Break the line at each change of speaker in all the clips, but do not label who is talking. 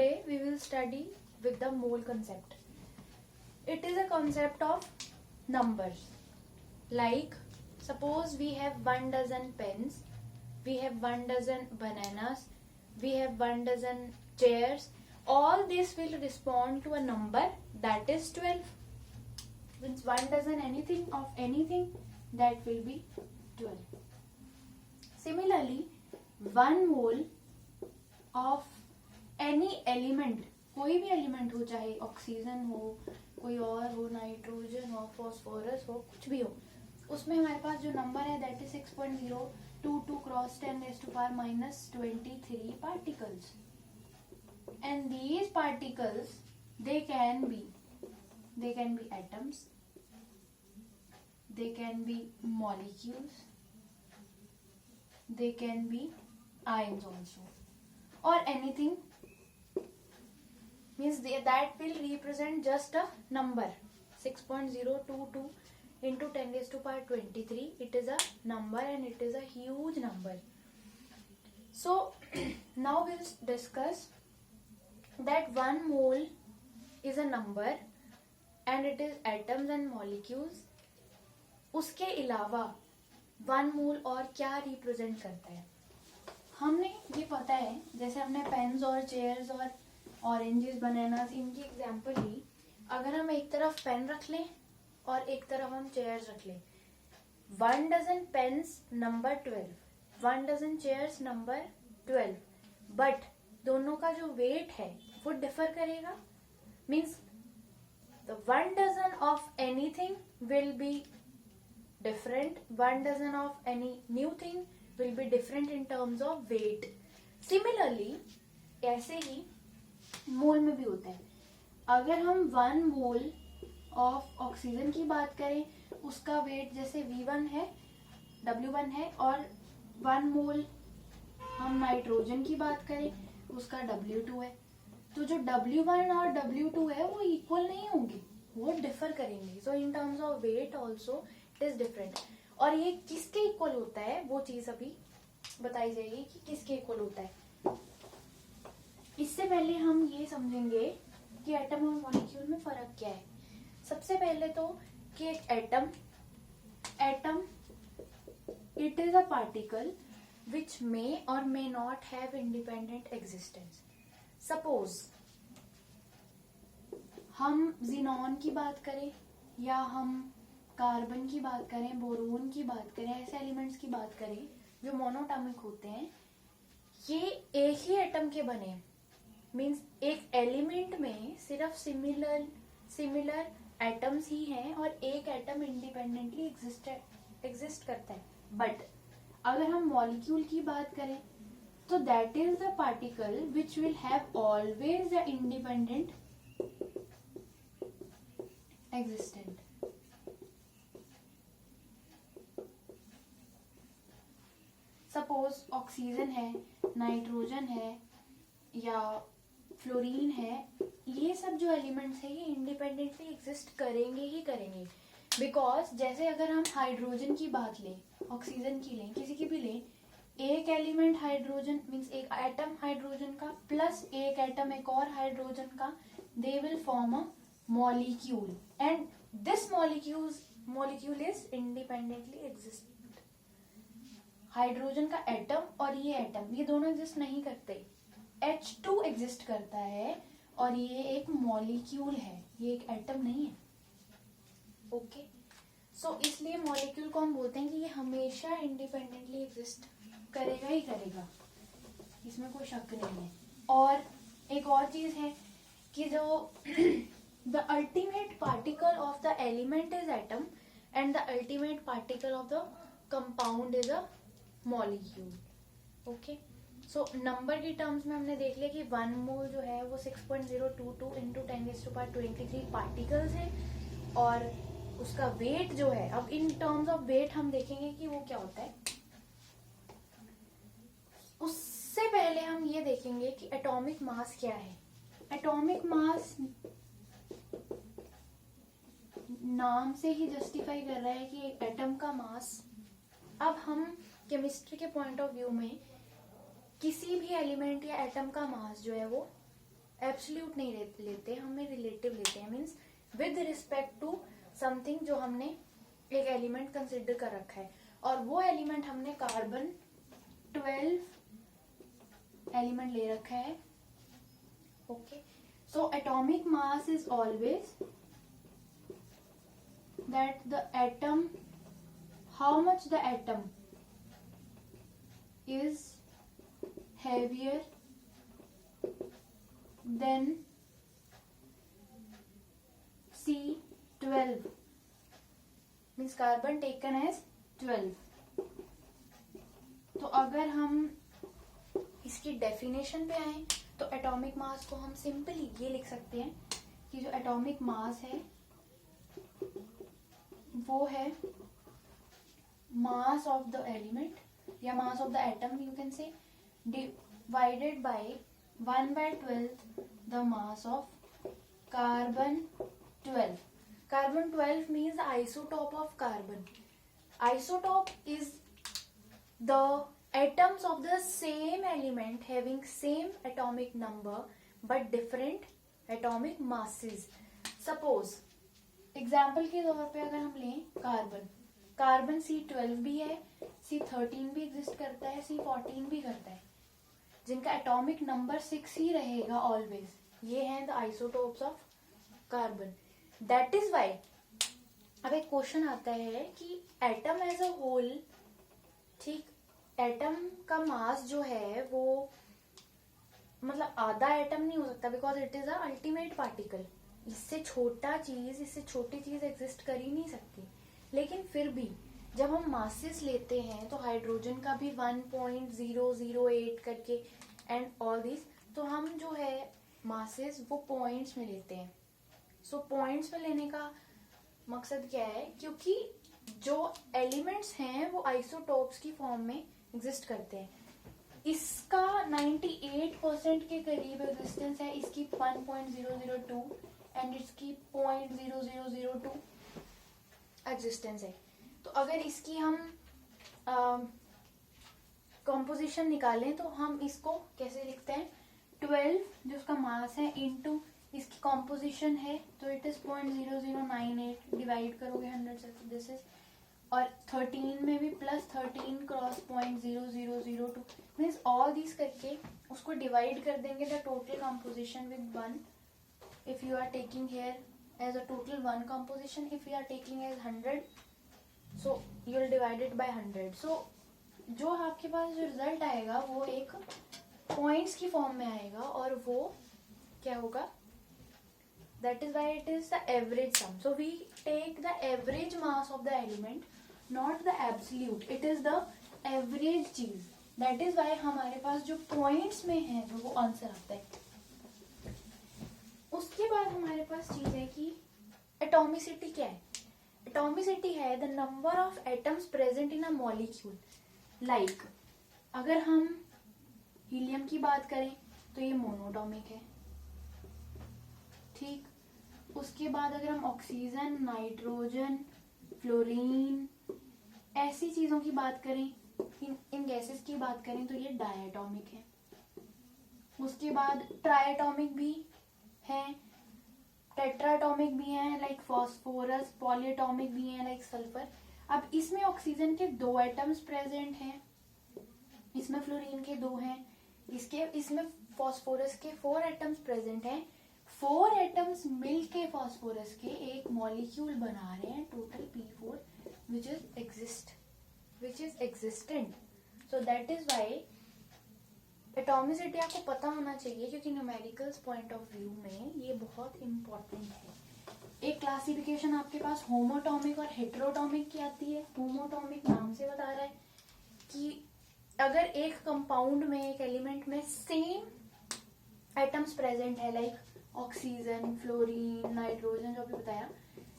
Today we will study with the mole concept. It is a concept of numbers. Like suppose we have 1 dozen pens, we have 1 dozen bananas, we have 1 dozen chairs. All this will respond to a number that is 12. Means 1 dozen anything of anything, that will be 12. Similarly, 1 mole of any element, कोई भी element हो, चाहे oxygen हो, कोई और हो, nitrogen हो, phosphorus हो, कुछ भी हो, उसमें हमारे पास जो नंबर है that is 6.022 cross 10⁻⁻23 particles. And these particles, they can be atoms, they can be molecules, they can be ions also, or anything. Means that will represent just a number. 6.022 into 10⁻23. It is a number and it is a huge number. So now we'll discuss that 1 mole is a number and it is atoms and molecules. उसके अलावा 1 मोल और क्या represent करता है, हमने ये पता है. जैसे हमने पेन्स और चेयर्स और ऑरेंजेस, बनानास, इनकी एग्जांपल ली. अगर हम एक तरफ पेन रख लें और एक तरफ हम चेयर्स रख लें, 1 dozen pens number 12, 1 dozen chairs number 12, but दोनों का जो वेट है वो डिफर करेगा. Means the 1 dozen of anything will be different, 1 dozen of any new thing will be different in terms of weight. Similarly, ऐसे ही मोल में भी होता है. अगर हम 1 मोल ऑफ ऑक्सीजन की बात करें, उसका वेट जैसे V1 है, W1 है, और 1 मोल हम नाइट्रोजन की बात करें, उसका W2 है. तो जो W1 और W2 है वो इक्वल नहीं होंगे, वो डिफर करेंगे. So in terms of weight also is different. और ये किसके इक्वल होता है वो चीज अभी बताई जाएगी कि किसके इक्वल होता है. इससे पहले हम ये समझेंगे कि एटम और मॉलिक्यूल में फर्क क्या है. सबसे पहले तो कि एक atom it is a particle which may or may not have independent existence. Suppose हम ज़ीनॉन की बात करें या हम कार्बन की बात करें, बोरोन की बात करें, ऐसे एलिमेंट्स की बात करें जो मोनोटॉमिक होते हैं, ये एक ही एटम के बने. मींस एक एलिमेंट में सिर्फ सिमिलर एटम्स ही हैं और एक एटम इंडिपेंडेंटली एग्जिस्ट करता है. बट अगर हम मॉलिक्यूल की बात करें तो that is the particle which will have always the independent existent. Suppose oxygen है, नाइट्रोजन है या फ्लोरीन है, ये सब जो एलिमेंट्स है ये इंडिपेंडेंटली एग्जिस्ट करेंगे ही करेंगे. बिकॉज जैसे अगर हम हाइड्रोजन की बात लें, ऑक्सीजन की लें, किसी की भी लें, एक एलिमेंट हाइड्रोजन मीन्स एक एटम हाइड्रोजन का प्लस एक एटम एक और हाइड्रोजन का, they will form a molecule and this molecule is independently exist. Hydrogen का एटम और ये एटम, ये दोनों एग्जिस्ट नहीं करते. H2 एग्जिस्ट करता है और ये एक मॉलिक्यूल है, ये एक एटम नहीं है. ओके, सो इसलिए मॉलिक्यूल को हम बोलते हैं कि ये हमेशा इंडिपेंडेंटली एग्जिस्ट करेगा ही करेगा, इसमें कोई शक नहीं है. और एक और चीज है कि जो the ultimate particle of the element is atom and the ultimate particle of the compound is a molecule. Okay, so number की टर्म्स में हमने देख लिया कि 1 मोल जो है वो 6.022 इंटू 10⁻23 पार्टिकल्स है और उसका वेट जो है, अब इन टर्म्स ऑफ वेट हम देखेंगे कि वो क्या होता है. उससे पहले हम ये देखेंगे कि एटॉमिक मास क्या है. एटॉमिक मास नाम से ही जस्टिफाई कर रहा है कि एक एटम का मास. अब हम केमिस्ट्री के पॉइंट ऑफ व्यू में किसी भी एलिमेंट या एटम का मास जो है वो एब्सोल्यूट नहीं लेते, हमें रिलेटिव लेते हैं, means with respect to something जो हमने एक एलिमेंट कंसिडर कर रखा है, और वो एलिमेंट हमने कार्बन 12 एलिमेंट ले रखा है. Okay, so atomic mass is always that the atom, how much the atom is heavier than C12, means carbon taken as 12. तो अगर हम इसकी डेफिनेशन पे आए तो एटॉमिक मास को हम सिंपली ये लिख सकते हैं कि जो एटॉमिक मास है वो है मास ऑफ द एलिमेंट या mass of the atom, you can say, divided by 1/12 the mass of carbon 12. Carbon 12 means isotope of carbon. Isotope is the atoms of the same element having same atomic number but different atomic masses. Suppose example के तौर पे अगर हम लें carbon, carbon C12 भी है, C13 भी exist करता है, C14 भी करता है, जिनका एटॉमिक नंबर 6 ही रहेगा ऑलवेज. ये हैं the isotopes of carbon. That is why अब एक क्वेश्चन आता है कि एटम एज अ होल, ठीक, एटम का मास जो है वो मतलब आधा एटम नहीं हो सकता, because it is a ultimate particle. इससे छोटा चीज, इससे छोटी चीज एग्जिस्ट कर ही नहीं सकती. लेकिन फिर भी जब हम मासेस लेते हैं तो हाइड्रोजन का भी 1.008 करके एंड ऑल दिस, तो हम जो है मासेस वो पॉइंट्स में लेते हैं. सो पॉइंट्स में लेने का मकसद क्या है, क्योंकि जो एलिमेंट्स हैं वो आइसोटोप्स की फॉर्म में एग्जिस्ट करते हैं. इसका 98% के करीब एग्जिस्टेंस है, इसकी 1.002 एंड इसकी 0.0002 एग्जिस्टेंस है. तो अगर इसकी हम कंपोजिशन निकालें तो हम इसको कैसे लिखते हैं, 12 जो उसका मास है इनटू इसकी कंपोजिशन है, तो इट इज 0.0098, डिवाइड करोगे 100 से, दिस इज, और 13 में भी plus 13 cross 0.0002, means all this करके उसको डिवाइड कर देंगे the total composition with 1. If you are taking here as a total 1 composition, if you are taking as 100, so you will divide it by 100. So जो आपके पास जो result आएगा वो एक पॉइंट्स की फॉर्म में आएगा, और वो क्या होगा, that is why it is the average sum. So we take the average mass of the element, not the absolute, it is the average चीज. that is why हमारे पास जो points में है वो आंसर आता है. उसके बाद हमारे पास चीज है कि एटॉमिसिटी क्या है. एटॉमिसिटी है the number of atoms present in a molecule. Like अगर हम हीलियम की बात करें तो ये मोनोटॉमिक है, ठीक. उसके बाद अगर हम ऑक्सीजन, नाइट्रोजन, फ्लोरीन, ऐसी चीजों की बात करें, इन गैसेस की बात करें तो ये डायटॉमिक है. उसके बाद ट्राइटॉमिक भी है, टेट्राटॉमिक भी है लाइक फॉस्फोरस, पॉलीएटॉमिक भी है लाइक सल्फर. अब इसमें ऑक्सीजन के 2 एटम्स प्रेजेंट हैं, इसमें फ्लोरीन के 2 हैं, इसमें फॉस्फोरस के 4 एटम्स प्रेजेंट हैं. 4 एटम्स मिलके फॉस्फोरस के एक मॉलिक्यूल बना रहे हैं, total P4, which is existent. So that is why atomicity आपको पता होना चाहिए, क्योंकि न्यूमेरिकल्स पॉइंट ऑफ व्यू में ये बहुत इंपॉर्टेंट है. एक क्लासिफिकेशन आपके पास होमोटॉमिक और हेटेरोटॉमिक की आती है. होमोटॉमिक नाम से बता रहा है कि अगर एक कंपाउंड में, एक एलिमेंट में सेम एटम्स प्रेजेंट है, लाइक ऑक्सीजन, फ्लोरीन, नाइट्रोजन, जो भी बताया,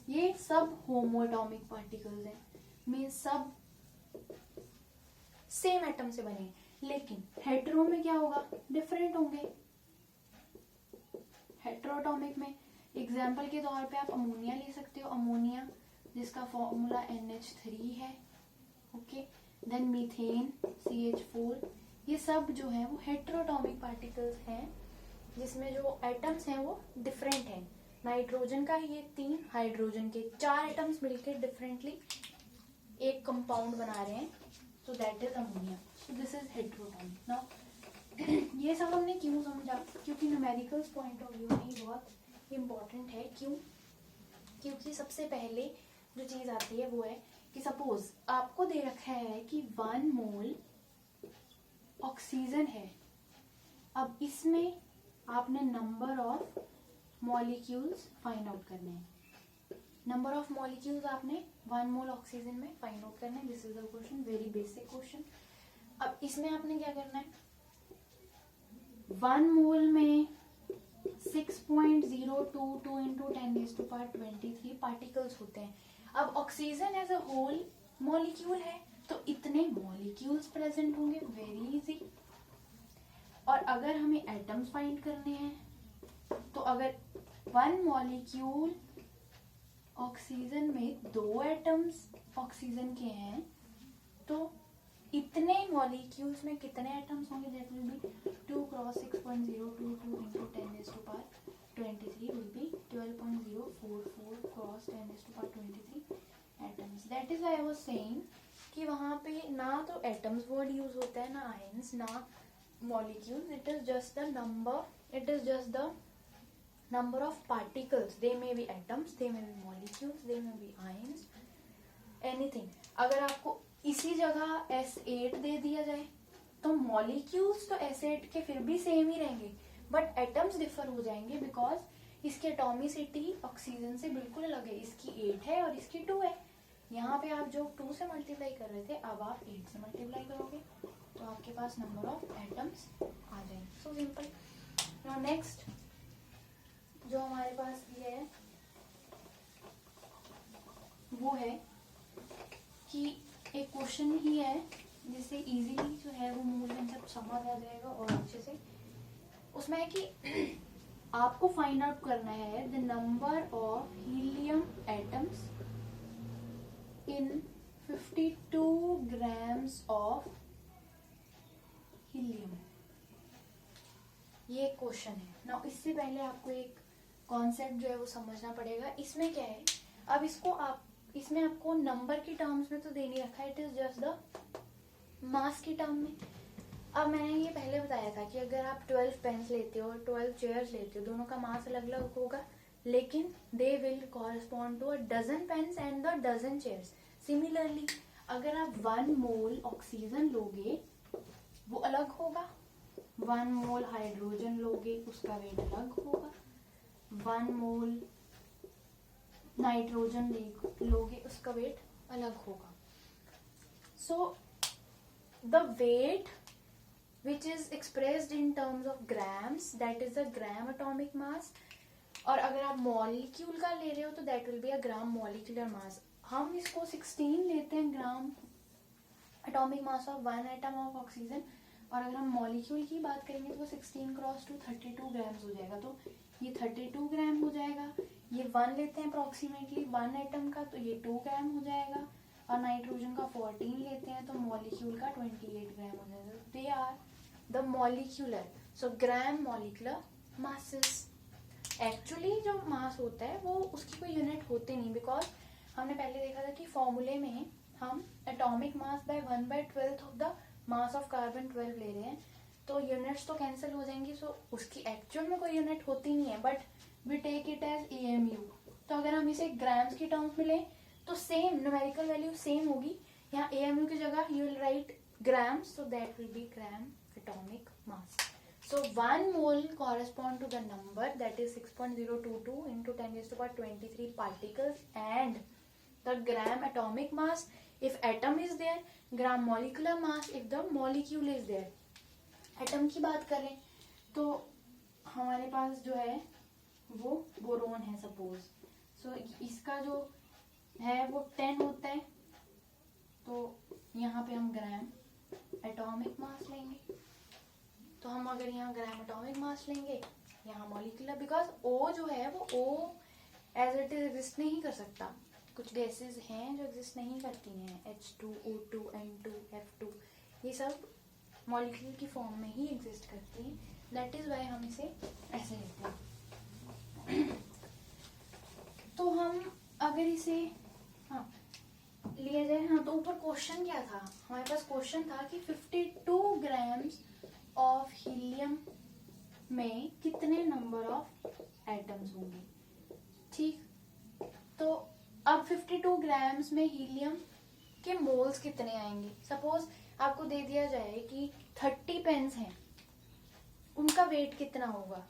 ये सब होमोटॉमिक पार्टिकल्स हैं, मीन्स सब सेम एटम से बने. लेकिन हेटेरो में क्या होगा, डिफरेंट होंगे. हेटेरोटॉमिक में एग्जाम्पल के तौर पे आप अमोनिया ले सकते हो, अमोनिया जिसका फॉर्मूला NH3 है, ओके. देन मीथेन CH4, ये सब जो है वो हेटेरोटॉमिक पार्टिकल्स हैं. जिसमें जो एटम्स हैं वो डिफरेंट हैं। नाइट्रोजन का ये 3, हाइड्रोजन के 4 एटम्स मिलकर डिफरेंटली एक कंपाउंड बना रहे हैं, so that is ammonia. So this is heteroatomic. Now ये सब हमने क्यों समझा, क्योंकि न्यूमेरिकल्स पॉइंट ऑफ व्यू में ये बहुत इम्पोर्टेंट है। क्यों? क्योंकि सबसे पहले जो चीज आती है वो है कि सपोज आपको दे रखा है कि 1 मोल ऑक्सीजन है। अब इसमें आपने number of molecules find out करने हैं। नंबर ऑफ मॉलिक्यूल्स आपने 1 मोल ऑक्सीजन में फाइंड आउट करना है। This is the question, very basic question. अब इसमें आपने क्या करना है, 1 मोल में 6.022 इंटू 10⁻23 पार्टिकल्स होते हैं। अब oxygen as a whole molecule है, तो इतने मॉलिक्यूल्स प्रेजेंट होंगे, वेरी इजी। और अगर हमें एटम्स फाइंड करने हैं, तो अगर 1 मॉलिक्यूल ऑक्सीजन में 2 एटम्स ऑक्सीजन के हैं, तो इतने मॉलिक्यूल्स में कितने एटम्स होंगे, that will be 2 cross 6.022 into 10⁻23 will be 12.044 cross 10⁻23 atoms. That is why I was saying कि वहां पे ना तो एटम्स वर्ड यूज होता है, ना आयंस, ना molecules. It is just the number, it is just the number of particles. They may be atoms, they may be molecules, they may be ions, anything. अगर आपको इसी जगह S8 दे दिया जाए तो molecules तो S8 के फिर भी सेम ही रहेंगे, बट एटम्स डिफर हो जाएंगे बिकॉज इसकी एटॉमिसिटी ऑक्सीजन से बिल्कुल अलग है। इसकी 8 है और इसकी 2 है। यहाँ पे आप जो 2 से मल्टीप्लाई कर रहे थे, अब आप 8 से मल्टीप्लाई करोगे तो आपके पास नंबर ऑफ एटम्स आ जाएंगे। So simple. नाउ नेक्स्ट जो हमारे पास ये है वो है कि एक क्वेश्चन ही है जिससे इजीली जो है वो मूल कंसेप्ट समझ आ जाएगा और अच्छे से। उसमें है कि आपको फाइंड आउट करना है the number of helium atoms in 52 grams of helium. ये क्वेश्चन है ना। इससे पहले आपको एक कॉन्सेप्ट जो है वो समझना पड़ेगा। इसमें क्या है, अब इसमें आपको नंबर की टर्म्स में तो दे नहीं रखा है, it is just the mass की टर्म में। अब मैंने ये पहले बताया था कि अगर आप 12 पेन्स लेते हो, 12 चेयर्स लेते हो, दोनों का मास अलग अलग होगा, लेकिन they will correspond to a dozen pens and the dozen chairs. Similarly अगर आप 1 मोल ऑक्सीजन लोगे वो अलग होगा, 1 मोल हाइड्रोजन लोगे उसका वेट अलग होगा, 1 मोल नाइट्रोजन लोगे उसका वेट अलग होगा। So the weight which is expressed in terms of grams, that is the gram atomic mass। और अगर आप मॉलिक्यूल का ले रहे हो तो that will be a gram molecular mass। हम इसको 16 लेते हैं gram atomic mass of 1 atom of oxygen, और अगर हम मॉलिक्यूल की बात करेंगे तो 16 क्रॉस 2 32 ग्राम्स हो जाएगा। तो ये 32 ग्राम हो जाएगा। ये 1 लेते हैं अप्रोक्सीमेटली 1 एटम का, तो ये 2 ग्राम हो जाएगा। और नाइट्रोजन का 14 लेते हैं तो मॉलिक्यूल का 28 ग्राम हो जाएगा। They are the molecular, so gram molecular masses. Actually जो मास होता है वो उसकी कोई यूनिट होती नहीं, बिकॉज हमने पहले देखा था कि फॉर्मूले में हम atomic mass by 1/12 of the mass of carbon 12 ले रहे हैं, तो यूनिट्स तो कैंसिल हो जाएंगी। सो उसकी एक्चुअल में कोई यूनिट होती नहीं है, but we take it as AMU। तो अगर हम इसे ग्राम्स की टर्म्स में लें तो सेम न्यूमेरिकल वैल्यू सेम होगी। यहाँ AMU की जगह you will write grams, so that will be gram atomic mass. So 1 mole correspond to the number that is 6.022 into 10⁻23 particles and the gram atomic mass if atom is there, gram molecular mass if the molecule is there। Atom की बात करें तो हमारे पास जो है वो boron है suppose. सो इसका जो है वो 10 होता है, तो यहाँ पे हम ग्राम एटॉमिक मास लेंगे। तो हम अगर यहाँ ग्राम एटॉमिक मास लेंगे, यहाँ मॉलिक्यूलर, बिकॉज O जो है वो O as it is exist नहीं कर सकता। कुछ गैसेस हैं जो एग्जिस्ट नहीं करती हैं, H2, O2, N2, F2, ये सब मॉलिक्यूल की फॉर्म में ही एग्जिस्ट करती हैं। दैट इज वाई हम इसे क्वेश्चन क्या था, हमारे पास क्वेश्चन था कि 52 ग्राम्स ऑफ हीलियम में कितने नंबर ऑफ एटम्स होंगे। ठीक, तो अब 52 ग्राम्स में हीलियम के मोल्स कितने आएंगे। सपोज आपको दे दिया जाए कि 30 पेन्स हैं, उनका वेट कितना होगा।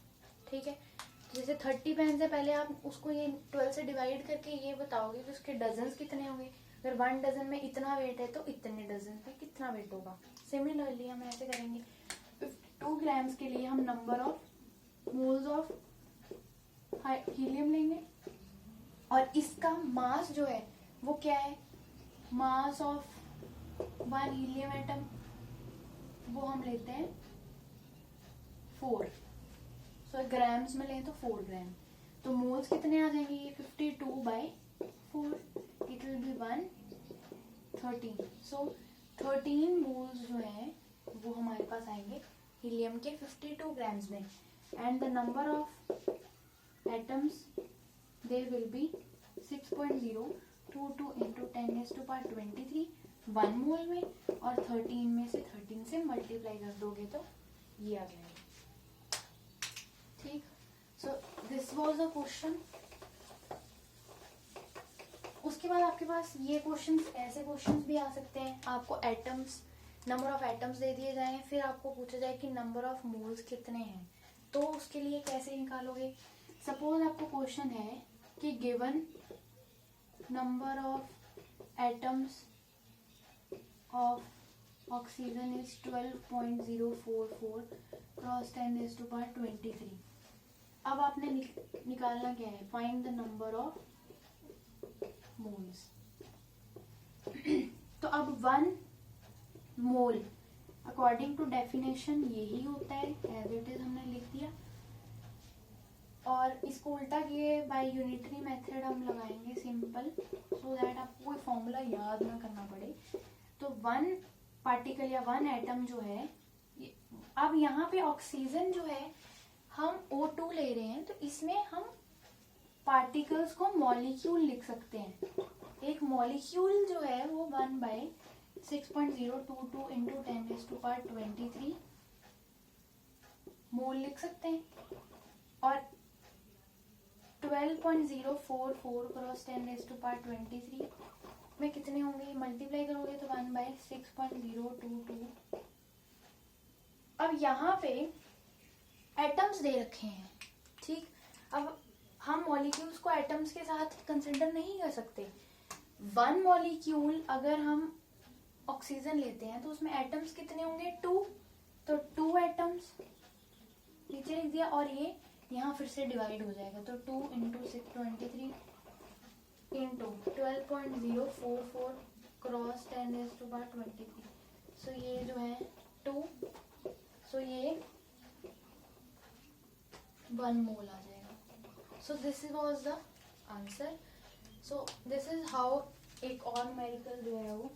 ठीक है, जैसे 30 पेन्स है, पहले आप उसको ये 12 से डिवाइड करके ये बताओगे कि उसके डजन्स कितने होंगे। अगर 1 डजन में इतना वेट है तो इतने डजन में कितना वेट होगा। सिमिलरली हम ऐसे करेंगे, 52 ग्राम्स के लिए हम number of moles of helium लेंगे और इसका मास जो है वो क्या है, मास ऑफ 1 हीलियम एटम, वो हम लेते हैं 4। सो ग्राम्स में लें तो 4 ग्राम, तो मोल्स कितने आ जाएंगे, ये 52/4, it will be 113। So 13 moles जो है वो हमारे पास आएंगे हीलियम के 52 ग्राम्स में। And the number of atoms they will be 6.022 into 10⁻23 1 मोल में, और 13 में से 13 से मल्टीप्लाई कर दोगे तो ये आ जाएगा। ठीक, so this was a question. उसके बाद आपके पास ये क्वेश्चंस, ऐसे क्वेश्चंस भी आ सकते हैं, आपको atoms, number of atoms they दिए जाएं, फिर आपको पूछा जाए कि नंबर ऑफ मोल्स कितने हैं, तो उसके लिए कैसे निकालोगे। सपोज आपको क्वेश्चन है कि given number of atoms of oxygen is 12.044 cross 10⁻23। अब आपने निकालना क्या है, find the number of moles. तो अब 1 मोल अकॉर्डिंग टू डेफिनेशन यही होता है, एज इट इज हमने लिख दिया, और इसको उल्टा किए बाय यूनिटरी मेथड हम लगाएंगे सिंपल, सो दैट आपको कोई फॉर्मूला याद ना करना पड़े। तो 1 पार्टिकल या 1 एटम जो है, अब यहाँ पे ऑक्सीजन जो है हम O2 ले रहे हैं, तो इसमें हम पार्टिकल्स को मॉलिक्यूल लिख सकते हैं। एक मॉलिक्यूल जो है वो 1/6.022 into 10⁻23 मोल लिख सकते हैं, और 12.044 क्रॉस 10⁻23 में कितने होंगे, मल्टीप्लाई करोगे तो 1/6.022। अब यहाँ पे एटम्स दे रखे हैं। ठीक, अब हम मॉलिक्यूल्स को एटम्स के साथ कंसिडर नहीं कर सकते। 1 मॉलिक्यूल अगर हम ऑक्सीजन लेते हैं तो उसमें एटम्स कितने होंगे, 2, तो 2 एटम्स नीचे लिख दिया, और ये यहाँ फिर से डिवाइड हो जाएगा, तो 2 into 623 into 12.044 क्रॉस 10⁻23। सो ये जो है 2, सो ये 1 मोल आ जाएगा। So this was the answer. So this is how एक और न्यूमेरिकल जो है वो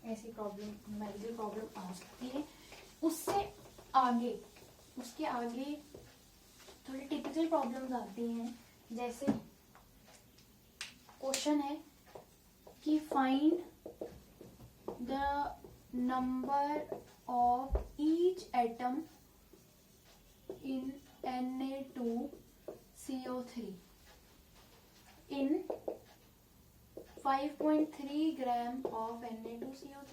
ऐसी प्रॉब्लम, न्यूमेरिकल प्रॉब्लम आ सकती है। उससे आगे, उसके आगे थोड़ी टिपिकल प्रॉब्लम्स आती हैं, जैसे क्वेश्चन है कि find the number of each atom in Na2CO3 in 5.3 gram of Na2CO3।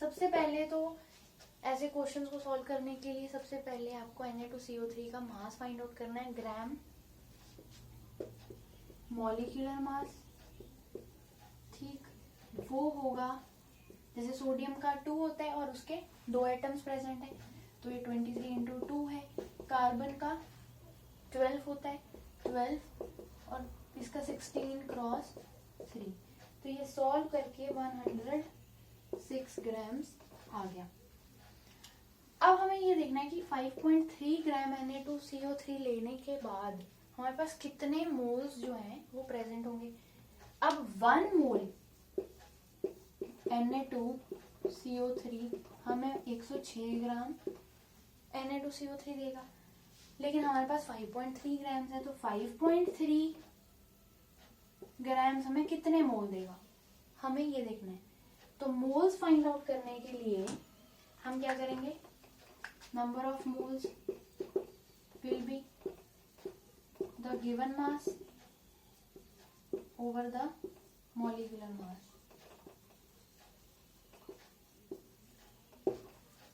सबसे पहले तो ऐसे क्वेश्चंस को सॉल्व करने के लिए सबसे पहले आपको Na2CO3 का मास फाइंड आउट करना है, ग्राम मॉलिक्यूलर मास। ठीक, वो होगा, जैसे सोडियम का 2 होता है और उसके 2 एटम्स प्रेजेंट है, तो ये 23 into 2 है। कार्बन का 12 होता है, 12 और इसका 16 क्रॉस 3, तो ये सॉल्व करके 106 ग्राम्स आ गया। अब हमें ये देखना है कि 5.3 ग्राम Na2CO3 लेने के बाद हमारे पास कितने मोल्स जो हैं वो प्रेजेंट होंगे। अब 1 मोल Na2CO3 हमें 106 ग्राम Na2CO3 देगा, लेकिन हमारे पास 5.3 ग्राम्स है, तो 5.3 ग्राम्स हमें कितने मोल देगा, हमें ये देखना है। तो मोल्स फाइंड आउट करने के लिए हम क्या करेंगे, number of moles will be the given mass over the molecular mass.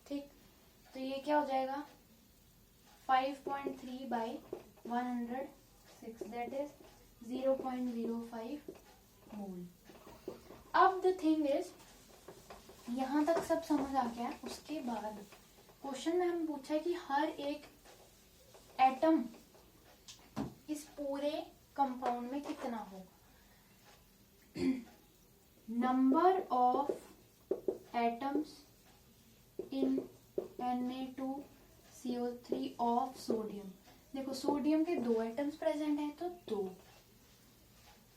ठीक, तो ये क्या हो जाएगा 5.3 by 106, दैट इज 0.05 मोल। अब द थिंग इज, यहां तक सब समझ आ गया। उसके बाद क्वेश्चन में हमें पूछा है कि हर एक एटम इस पूरे कंपाउंड में कितना होगा। Number of atoms in Na2CO3 of sodium. देखो सोडियम के 2 एटम्स प्रेजेंट हैं तो 2,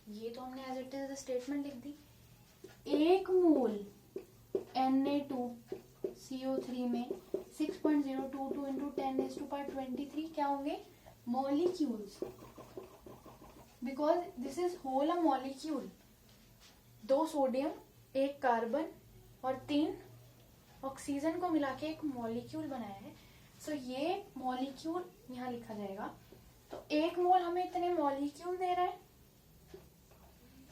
ये तो हमने एज इट इज स्टेटमेंट लिख दी। 1 मोल Na2CO3 में 6.022 इंटू 10⁻23 क्या होंगे, molecules, because this is whole a molecule. 2 sodium, 1 carbon और 3 ऑक्सीजन को मिला के एक मॉलिक्यूल बनाया है। सो ये मॉलिक्यूल यहाँ लिखा जाएगा। तो 1 मोल हमें इतने मॉलिक्यूल दे रहा है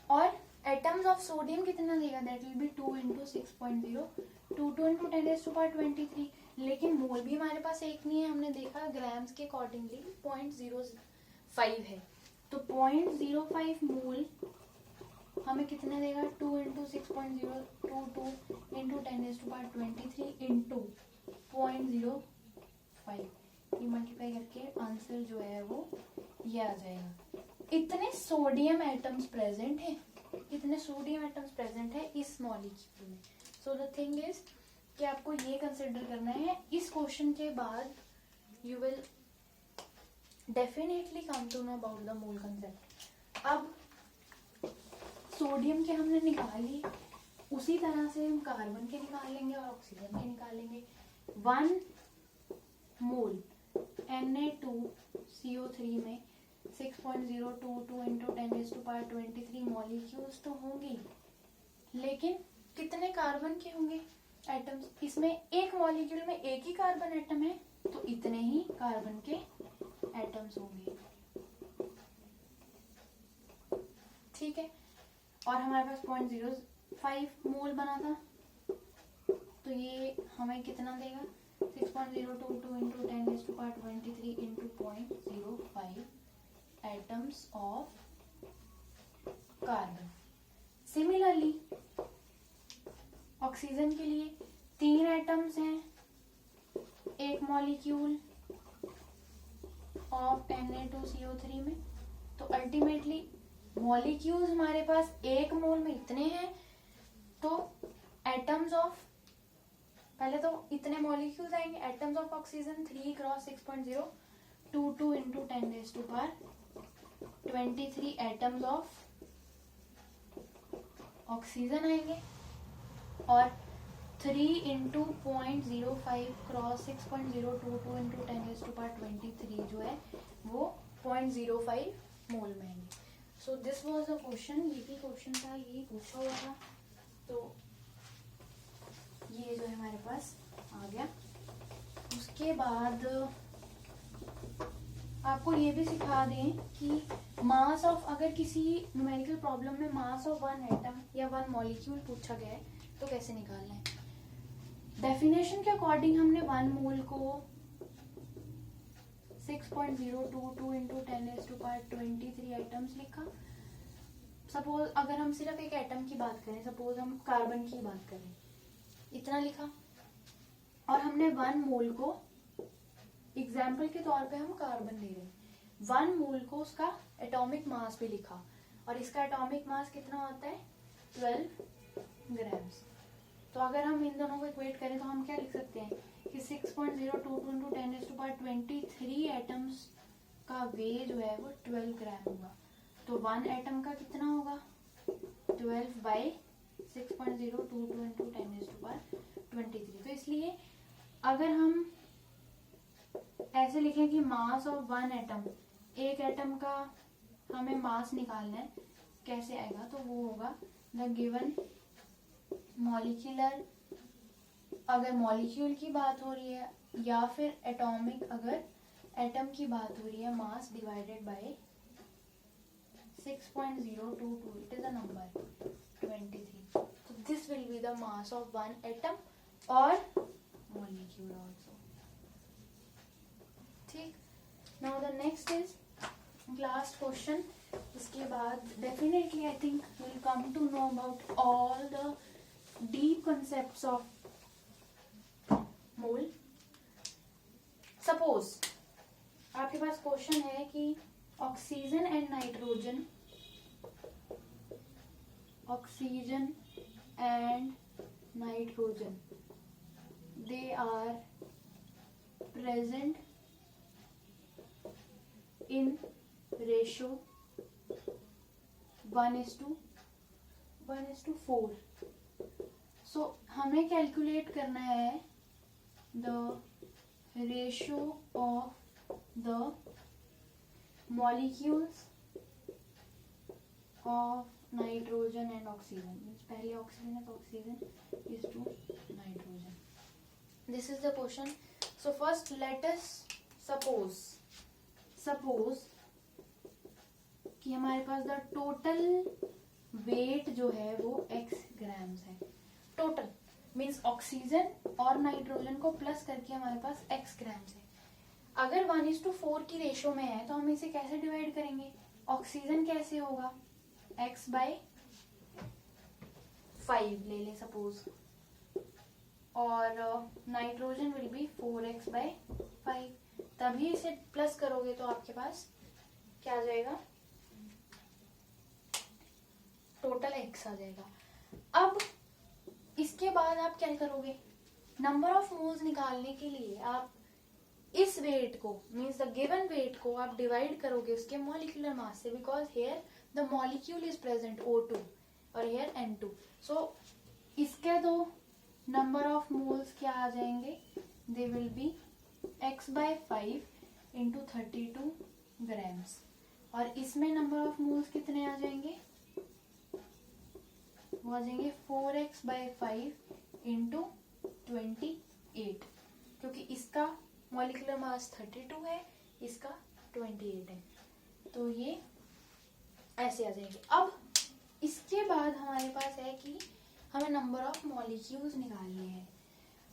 और एटम्स ऑफ सोडियम कितना देगा, that will be 2 into 6.022 into 10⁻23। लेकिन मोल भी हमारे पास एक नहीं है, हमने देखा ग्राम्स के अकॉर्डिंगली 0.05 है। तो 0.05 मोल हमें कितना देगा, 2 इंटू 6.022 इंटू 10⁻23 इंटू 0.05, ये मल्टीप्लाई करके आंसर जो है वो ये आ जाएगा। इतने सोडियम एटम्स प्रेजेंट है, इतने सोडियम एटम्स प्रेजेंट है इस मॉलिक्यूल में। सो द थिंग इज कि आपको ये कंसिडर करना है। इस क्वेश्चन के बाद you will definitely come to know about the mole concept. अब सोडियम के हमने निकाली, उसी तरह से हम कार्बन के निकाल लेंगे और ऑक्सीजन के निकालेंगे। 1 मोल Na2CO3 में 6.022 इंटू 10⁻23 मॉलिक्यूल्स तो होंगी, लेकिन कितने कार्बन के होंगे एटम्स। इसमें एक मॉलिक्यूल में एक ही कार्बन एटम है तो इतने ही कार्बन के एटम्स होंगे। ठीक है, और हमारे पास 0.05 मोल बना था, तो ये हमें कितना देगा, 6.022 into 10⁻23 into 0.05 atoms of carbon. Similarly oxygen के लिए 3 एटम्स हैं, एक मॉलिक्यूल ऑफ Na2CO3 में, तो अल्टीमेटली मॉलिक्यूल्स हमारे पास 1 मोल में इतने हैं, तो एटम्स ऑफ, पहले तो इतने मॉलिक्यूल्स आएंगे। Atoms of oxygen 3 cross 6.022 into 10⁻23 atoms of oxygen आएंगे, और 3 इंटू 0.05 क्रॉस 6.022 इंटू 10⁻23 जो है वो 0.05 मोल में आएंगे। So this was a question, यही क्वेश्चन था, यही पूछा हुआ था, तो ये जो है हमारे पास आ गया। उसके बाद आपको ये भी सिखा दें कि मास ऑफ, अगर किसी न्यूमेरिकल प्रॉब्लम में मास ऑफ 1 एटम या 1 मॉलिक्यूल पूछा गया है तो कैसे निकालना है। डेफिनेशन के अकॉर्डिंग हमने 1 मोल को 6.022 इंटू 10⁻23 एटम्स लिखा। सपोज अगर हम सिर्फ एक एटम की बात करें, सपोज हम कार्बन की बात करें, इतना लिखा, और हमने 1 मोल को, एग्जाम्पल के तौर पे हम कार्बन ले रहे हैं, 1 मोल को उसका एटॉमिक मास भी लिखा, और इसका एटॉमिक मास कितना होता है 12 ग्राम्स। तो अगर हम इन दोनों को इक्वेट करें तो हम क्या लिख सकते हैं कि 6.022 इंटू 10⁻23 एटम्स का वेट जो है वो 12 ग्राम होगा। तो 1 एटम का कितना होगा 12 बाई 6.022 इंटू 10⁻23। तो इसलिए अगर हम ऐसे लिखें कि मास ऑफ 1 एटम, एक एटम का हमें मास निकालना है, कैसे आएगा, तो वो होगा द गिवन मॉलिक्यूलर अगर मॉलिक्यूल की बात हो रही है, या फिर एटॉमिक अगर एटम की बात हो रही है, mass divided by 6.022, it is a number 23. So this will be the mass of one atom or molecule also. ठीक. Now the next is last question. इसके बाद definitely I think you will come to know about all the deep concepts of mole. Suppose आपके पास question है कि oxygen and nitrogen, oxygen and nitrogen, they are present in ratio 1:4. So हमें calculate करना है the ratio of the molecules of nitrogen and oxygen. पहले oxygen है तो oxygen is to nitrogen. This is the question. So first let us suppose कि हमारे पास the total weight जो है वो x ग्राम्स है. टोटल मीन्स ऑक्सीजन और नाइट्रोजन को प्लस करके हमारे पास x ग्राम्स है. अगर 1:4 की रेशियो में है तो हम इसे कैसे डिवाइड करेंगे? ऑक्सीजन कैसे होगा? x/5 ले लें सपोज, और नाइट्रोजन विल बी 4x/5. तभी इसे प्लस करोगे तो आपके पास क्या आ जाएगा? टोटल x आ जाएगा. अब इसके बाद आप क्या करोगे? नंबर ऑफ मोल्स निकालने के लिए आप इस वेट को मीन्स द गिवन वेट को आप डिवाइड करोगे उसके मॉलिक्यूलर मास से, because here the molecule is present O2 और here N2. So इसके दो number of moles क्या आ जाएंगे? They will be x/5 into 32 grams. और इसमें number of moles कितने आ जाएंगे? वो आ जाएंगे 4x/5 into 28, क्योंकि इसका molecular mass 32 है, इसका 28 है, तो ये ऐसे आ जाएंगे. अब इसके बाद हमारे पास है कि हमें नंबर ऑफ मॉलिक्यूल्स निकालने हैं.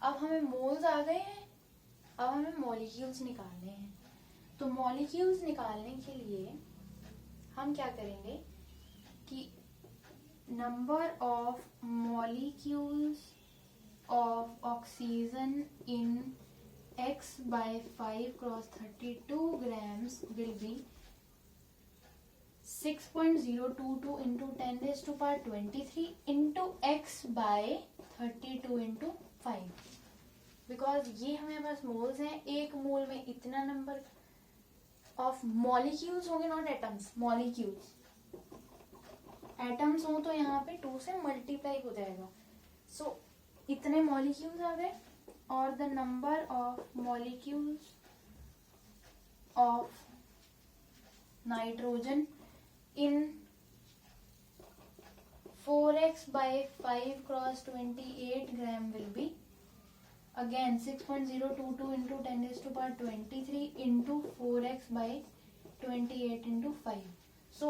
अब हमें मोल्स आ गए हैं, अब हमें मॉलिक्यूल्स निकालने हैं. तो मॉलिक्यूल्स निकालने के लिए हम क्या करेंगे कि number of molecules of oxygen in x/5 cross 32 grams will be 6.022 into 10⁻23 into x/32 into 5. Because ये हमें बस मोल्स हैं. एक मोल में इतना नंबर ऑफ मॉलिक्यूल्स होंगे, नॉट एटम्स, मॉलिक्यूल्स. एटम्स हो तो यहाँ पे 2 से मल्टीप्लाई हो जाएगा. सो इतने मॉलिक्यूल्स आ गए, और the number of molecules of nitrogen in 4x/5 cross 28 gram will be again 6.022 into 10⁻23 into 4x/28 into 5. So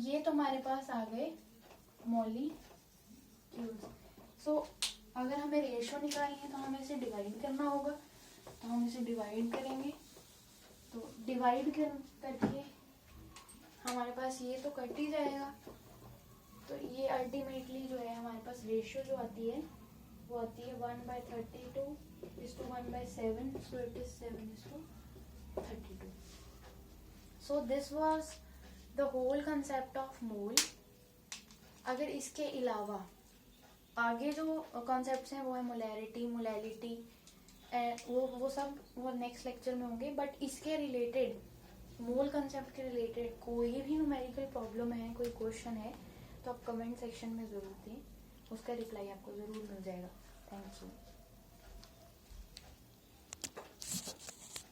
ये तो हमारे पास आ गए मॉलिक्यूल्स. सो अगर हमें रेशो निकालनी है तो हमें इसे डिवाइड करना होगा, तो हम इसे डिवाइड करेंगे. तो डिवाइड करके हमारे पास ये तो कट ही जाएगा. तो ये अल्टीमेटली जो है हमारे पास रेशियो जो आती है वो आती है 1/32 is to 1/7. So it is 7:32. So this was the whole concept of mole. अगर इसके अलावा आगे जो कॉन्सेप्ट्स हैं वो है मोलैरिटी, मोलैलिटी, वो सब वो नेक्स्ट लेक्चर में होंगे. बट इसके रिलेटेड, मोल कंसेप्ट के रिलेटेड कोई भी न्यूमेरिकल प्रॉब्लम है, कोई क्वेश्चन है, तो आप कमेंट सेक्शन में ज़रूर दें, उसका रिप्लाई आपको ज़रूर मिल जाएगा. Thank you.